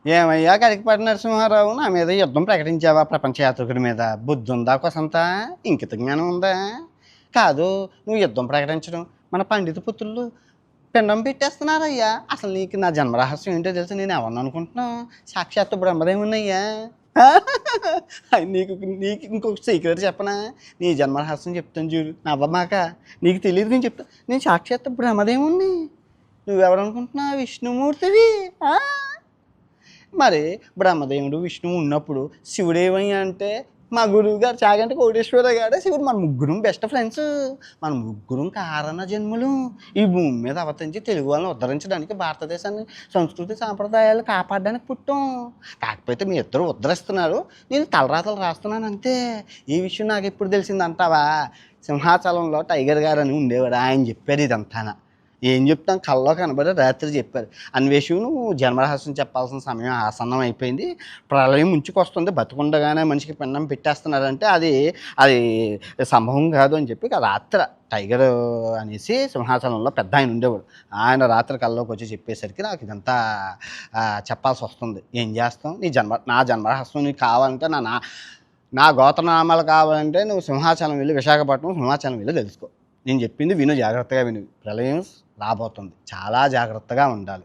ఏమయ్యా కరికపాటి నరసింహారావు, నా మీద యుద్ధం ప్రకటించావా? ప్రపంచ యాత్రికుడి మీద బుద్ధి ఉందా? కొసంతా ఇంకిత జ్ఞానం ఉందా? కాదు, నువ్వు యుద్ధం ప్రకటించడం, మన పండిత పుత్రులు పిండం పెట్టేస్తున్నారయ్యా. అసలు నీకు నా జన్మరహస్యం ఏంటో తెలుసు. నేను ఎవరిని అనుకుంటున్నావు? సాక్షాత్తు బ్రహ్మదేవున్నయ్యా. నీకు నీకు ఇంకొక సీక్రెట్ చెప్పనా? నీ జన్మరహస్యం చెప్తాను చూడు, నవ్వమాక. నీకు తెలియదు, నేను చెప్తాను. నేను సాక్షాత్తు బ్రహ్మదేవుణ్ణి. నువ్వెవరనుకుంటున్నావు? విష్ణుమూర్తివి. మరి బ్రహ్మదేవుడు విష్ణువు ఉన్నప్పుడు శివుడు ఏమయ్యా అంటే, మా గురువు గారు చాగంటి కోటేశ్వర గారే శివుడు. మన ముగ్గురం బెస్ట్ ఫ్రెండ్స్. మన ముగ్గురం కారణ జన్మలు. ఈ భూమి మీద అవతరించి తెలుగు వాళ్ళని ఉద్ధరించడానికి, భారతదేశాన్ని సంస్కృతి సాంప్రదాయాలు కాపాడడానికి పుట్టాం. కాకపోతే మీ ఇద్దరు ఉద్ధరిస్తున్నారు, నేను తలరాతలు రాస్తున్నాను అంతే. ఈ విషయం నాకు ఎప్పుడు తెలిసిందంటావా? సింహాచలంలో టైగర్ గారు అని ఉండేవాడు, ఆయన చెప్పారు ఇదంతా. ఏం చెప్తాం, కల్లో కనబడి రాత్రి చెప్పారు. అన్వేషణ, నువ్వు జన్మరహస్యం చెప్పాల్సిన సమయం ఆసన్నం అయిపోయింది. ప్రళయం ముంచుకొస్తుంది, బతుకుండగానే మనిషికి పిండం పెట్టేస్తున్నారంటే అది అది సంభవం కాదు అని చెప్పి రాత్రి టైగర్ అనేసి సింహాచలంలో పెద్ద ఆయన ఉండేవాడు. ఆయన రాత్రి కల్లోకి వచ్చి చెప్పేసరికి నాకు ఇదంతా చెప్పాల్సి వస్తుంది. ఏం చేస్తాం? నా జన్మరహస్యం నీకు కావాలంటే, నా గోత్రనామాలు కావాలంటే నువ్వు సింహాచలం వెళ్ళి, విశాఖపట్నం సింహాచలం వెళ్ళి తెలుసుకో. నేను చెప్పింది విను, జాగ్రత్తగా విను. ప్రళయం రాబోతుంది, చాలా జాగ్రత్తగా ఉండాలి.